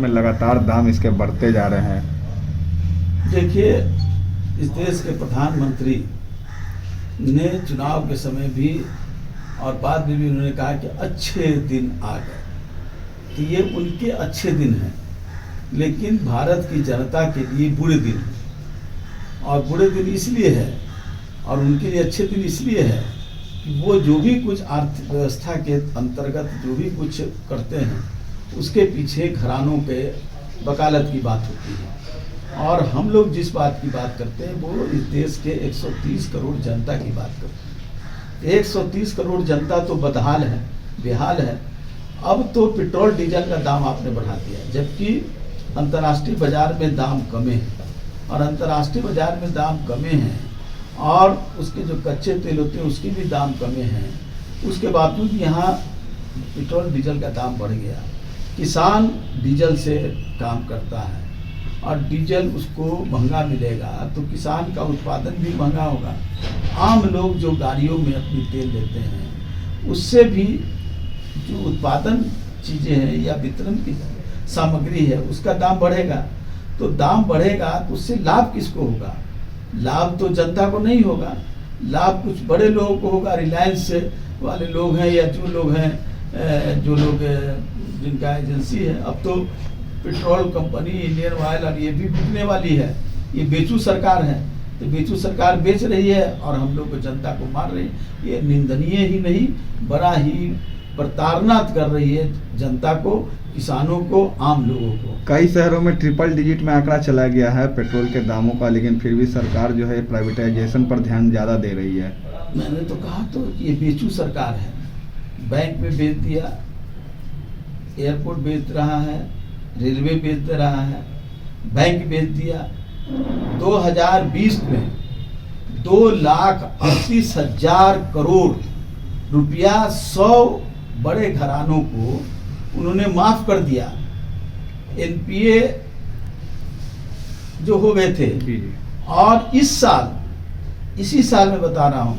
में लगातार दाम इसके बढ़ते जा रहे हैं। देखिए, इस देश के प्रधानमंत्री ने चुनाव के समय भी और बाद में भी उन्होंने कहा कि अच्छे दिन आ गए, तो ये उनके अच्छे दिन हैं, लेकिन भारत की जनता के लिए बुरे दिन हैं। और बुरे दिन इसलिए है और उनके लिए अच्छे दिन इसलिए है कि वो जो भी कुछ आर्थिक व्यवस्था के अंतर्गत जो भी कुछ करते हैं उसके पीछे घरानों के वकालत की बात होती है। और हम लोग जिस बात की बात करते हैं वो इस देश के 130 करोड़ जनता की बात करते हैं। 130 करोड़ जनता तो बदहाल है, बेहाल है। अब तो पेट्रोल डीजल का दाम आपने बढ़ा दिया, जबकि अंतर्राष्ट्रीय बाजार में दाम कमे हैं और अंतर्राष्ट्रीय बाजार में दाम कमे हैं और उसके जो कच्चे तेल होते हैं उसके भी दाम कमे हैं। उसके बावजूद यहाँ पेट्रोल डीजल का दाम बढ़ गया। किसान डीजल से काम करता है और डीजल उसको महंगा मिलेगा तो किसान का उत्पादन भी महंगा होगा। आम लोग जो गाड़ियों में अपनी तेल लेते हैं उससे भी जो उत्पादन चीज़ें हैं या वितरण की सामग्री है उसका दाम बढ़ेगा। तो दाम बढ़ेगा तो उससे लाभ किसको होगा? लाभ तो जनता को नहीं होगा, लाभ कुछ बड़े लोगों को होगा। रिलायंस वाले लोग हैं या जो लोग हैं, जो लोग जिनका एजेंसी है। अब तो पेट्रोल कंपनी, इंडियन ऑयल और ये भी बिकने वाली है। ये बेचू सरकार है, तो बेचू सरकार बेच रही है और हम लोग को जनता को मार रही है। ये निंदनीय ही नहीं, बड़ा ही प्रताड़ना कर रही है जनता को, किसानों को, आम लोगों को। कई शहरों में ट्रिपल डिजिट में आंकड़ा चला गया है पेट्रोल के दामों का, लेकिन फिर भी सरकार जो है प्राइवेटाइजेशन पर ध्यान ज़्यादा दे रही है। मैंने तो कहा तो कि ये बेचू सरकार है। बैंक में बेच दिया, एयरपोर्ट बेच रहा है, रेलवे बेच रहा है, बैंक बेच दिया। 2020 में 2,80,000 करोड़ रुपया 100 बड़े घरानों को उन्होंने माफ कर दिया। एनपीए जो हो गए थे। और इस साल, इसी साल में बता रहा हूं,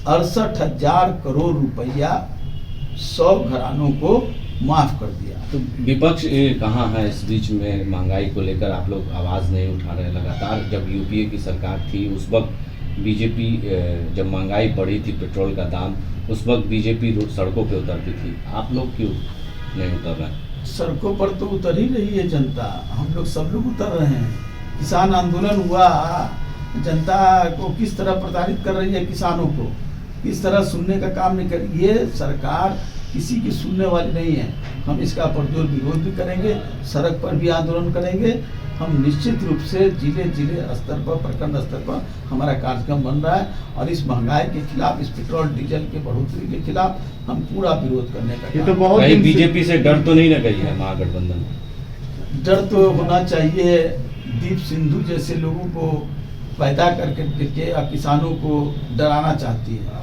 68,000 करोड़ रुपया 100 घरानों को माफ कर दिया। तो विपक्ष कहाँ है इस बीच में? महंगाई को लेकर आप लोग आवाज़ नहीं उठा रहे। लगातार जब यूपीए की सरकार थी उस वक्त बीजेपी, जब महंगाई बढ़ी थी, पेट्रोल का दाम, उस वक्त बीजेपी सड़कों पे उतरती थी। आप लोग क्यों नहीं उतर रहे? सड़कों पर तो उतर ही रही है जनता, हम लोग सब लोग उतर रहे हैं। किसान आंदोलन हुआ, जनता को किस तरह प्रताड़ित कर रही है, किसानों को किस तरह सुनने का काम नहीं कर रही। ये सरकार किसी की सुनने वाली नहीं है। हम इसका पुरजोर विरोध भी करेंगे, सड़क पर भी आंदोलन करेंगे। हम निश्चित रूप से जिले स्तर पर, प्रखंड स्तर पर हमारा कार्यक्रम बन रहा है और इस महंगाई के खिलाफ, इस पेट्रोल डीजल के बढ़ोतरी के खिलाफ हम पूरा विरोध करने का। ये तो बहुत कहीं बीजेपी से डर तो नहीं ना गई है महागठबंधन? डर तो होना चाहिए। दीप सिंधु जैसे लोगों को पैदा करके और किसानों को डराना चाहती है।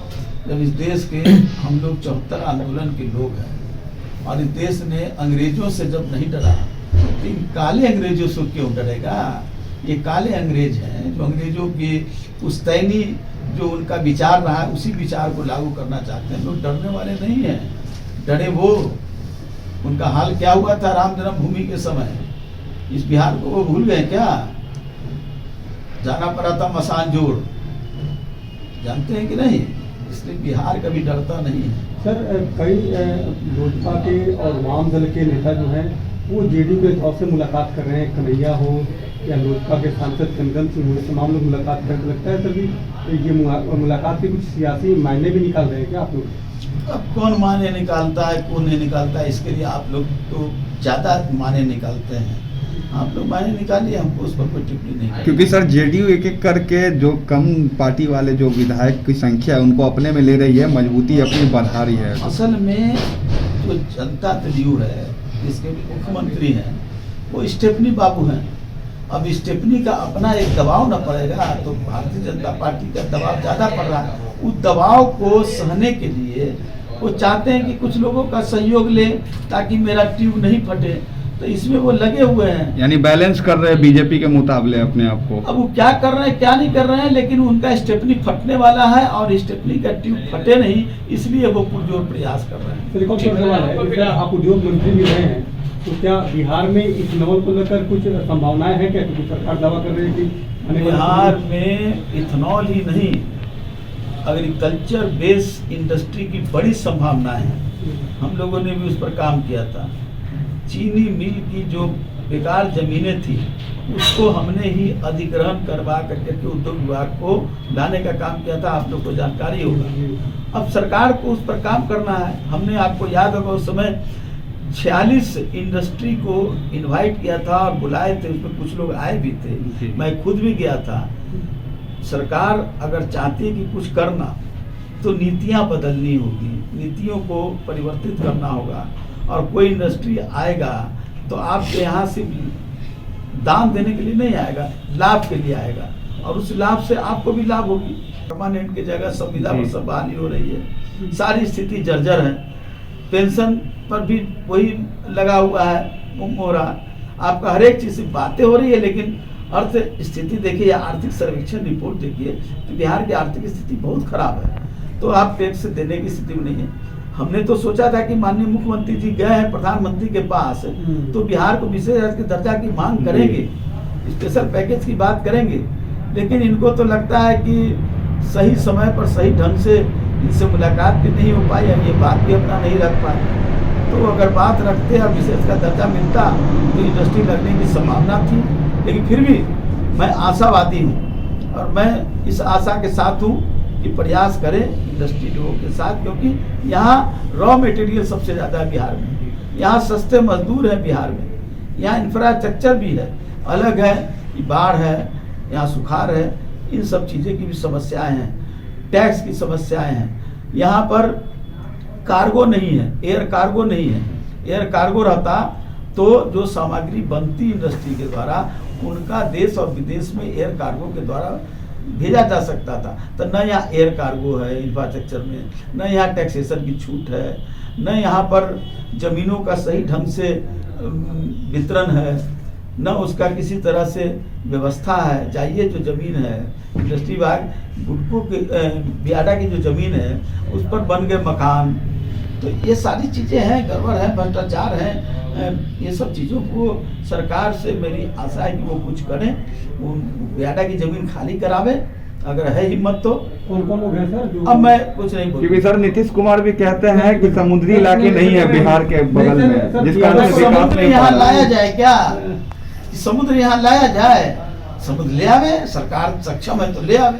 जब इस देश के हम लोग 74 आंदोलन के लोग हैं और इस देश ने अंग्रेजों से जब नहीं डरा तो इन काले अंग्रेजों से क्यों डरेगा? ये काले अंग्रेज हैं जो अंग्रेजों की पुश्तैनी जो उनका विचार रहा है उसी विचार को लागू करना चाहते हैं। लोग डरने वाले नहीं हैं। डरे वो, उनका हाल क्या हुआ था राम जन्मभूमि के समय? इस बिहार को वो भूल गए क्या? जाना पड़ा था मसान जोड़, जानते हैं कि नहीं? इसलिए बिहार कभी डरता नहीं है। सर, कई लोजपा के और वाम दल के नेता जो हैं वो जेडीयू के तौर से मुलाकात कर रहे हैं। कन्हैया हो या लोजपा के सांसद चंदन सिंह हो, तमाम लोग मुलाकात करते। लगता है सर कि ये मुलाकात के कुछ सियासी मायने भी निकाल रहे हैं क्या आप लोग? अब कौन माने निकालता है, कौन नहीं निकालता है, इसके लिए आप लोग तो ज़्यादा माने निकालते हैं। आप लोग मायने निकालिए, हमको उस पर कोई टिप्पणी नहीं। क्योंकि सर जेडीयू एक एक करके जो कम पार्टी वाले जो विधायक की संख्या है उनको अपने में ले रही है, मजबूती अपनी बढ़ा रही है। असल में जो जनता दल है, इसके मुख्यमंत्री हैं, वो स्टेफनी बाबू हैं। अब स्टेफनी का अपना एक दबाव न पड़ेगा तो भारतीय जनता पार्टी का दबाव ज़्यादा पड़ रहा है। उस दबाव को सहने के लिए वो चाहते हैं कि कुछ लोगों का सहयोग ले ताकि मेरा ट्यूब नहीं फटे, तो इसमें वो लगे हुए हैं। यानी बैलेंस कर रहे हैं बीजेपी के मुकाबले अपने आप को। अब वो क्या कर रहे हैं क्या नहीं कर रहे हैं, लेकिन उनका स्टेपनी फटने वाला है और स्टेपनी का ट्यूब फटे नहीं, इसलिए वो पुरजोर प्रयास कर रहे हैं। आप उद्योग मंत्री भी रहे हैं, तो क्या बिहार में इथेनॉल को लेकर कुछ संभावनाएं हैं क्या, क्योंकि सरकार दावा कर रही है कि बिहार में इथेनॉल ही नहीं, एग्रीकल्चर बेस्ड इंडस्ट्री की बड़ी संभावनाएं हैं। हम लोगों ने भी उस पर काम किया था। चीनी मिल की जो बेकार जमीनें थी उसको हमने ही अधिग्रहण करवा करके उद्योग विभाग को लाने का काम किया था, आप लोग को जानकारी होगा। अब सरकार को उस पर काम करना है। हमने, आपको याद होगा, उस समय 46 इंडस्ट्री को इनवाइट किया था और बुलाए थे, उसमें कुछ लोग आए भी थे, मैं खुद भी गया था। सरकार अगर चाहती है कि कुछ करना तो नीतियां बदलनी होगी, नीतियों को परिवर्तित करना होगा। और कोई इंडस्ट्री आएगा तो आपके यहाँ सिर्फ दान देने के लिए नहीं आएगा, लाभ के लिए आएगा, और उस लाभ से आपको भी लाभ होगी। परमानेंट की जगह संविदा पर सब बहाली हो रही है, सारी स्थिति जर्जर है। पेंशन पर भी वही लगा हुआ है, हो रहा, आपका हर एक चीज से बातें हो रही है, लेकिन अर्थ स्थिति देखिए, आर्थिक सर्वेक्षण रिपोर्ट देखिए तो बिहार की आर्थिक स्थिति बहुत खराब है। तो आप टैक्स देने की स्थिति में नहीं है। हमने तो सोचा था कि माननीय मुख्यमंत्री जी गए हैं प्रधानमंत्री के पास, तो बिहार को विशेष दर्जा की मांग करेंगे, स्पेशल पैकेज की बात करेंगे, लेकिन इनको तो लगता है कि सही समय पर सही ढंग से इनसे मुलाकात भी नहीं हो पाई, ये बात भी अपना नहीं रख पाए। तो अगर बात रखते और विशेष का दर्जा मिलता तो इंडस्ट्री लगने की संभावना थी। लेकिन फिर भी मैं आशावादी हूँ और मैं इस आशा के साथ हूँ कि प्रयास करें इंडस्ट्री लोगों के साथ, क्योंकि यहाँ रॉ मटेरियल सबसे ज़्यादा है बिहार में, यहाँ सस्ते मजदूर हैं बिहार में, यहाँ इंफ्रास्ट्रक्चर भी है। अलग है कि बाढ़ है, यहाँ सुखाड़ है, इन सब चीज़ें की भी समस्याएं हैं, टैक्स की समस्याएं हैं। यहाँ पर कार्गो नहीं है, एयर कार्गो नहीं है। एयर कार्गो रहता तो जो सामग्री बनती इंडस्ट्री के द्वारा उनका देश और विदेश में एयर कार्गो के द्वारा भेजा जा सकता था। तो न यहाँ एयर कार्गो है इंफ्रास्ट्रक्चर में, न यहाँ टैक्सेशन की छूट है, न यहाँ पर ज़मीनों का सही ढंग से वितरण है, न उसका किसी तरह से व्यवस्था है। जाइए जो ज़मीन है इंडस्ट्री विभाग गुटको की बियाडा की जो ज़मीन है उस पर बन गए मकान, तो ये सारी चीज़ें हैं, गड़बड़ है, भ्रष्टाचार है। ये सब चीज़ों को सरकार से मेरी आशा है कि वो कुछ करें, वो बियाडा की ज़मीन खाली करावे, अगर है हिम्मत तो। कौन कौन लोग हैं सर? अब मैं कुछ नहीं बोलूँ, क्योंकि सर नीतीश कुमार भी कहते हैं कि समुद्री इलाके नहीं है बिहार के बगल में, जिस कारण से विकास समुद्र नहीं यहाँ हो रहा है। लाया जाए क्या? समुद्र यहाँ लाया जाए, समुद्र ले आवे, सरकार सक्षम है तो ले आवे।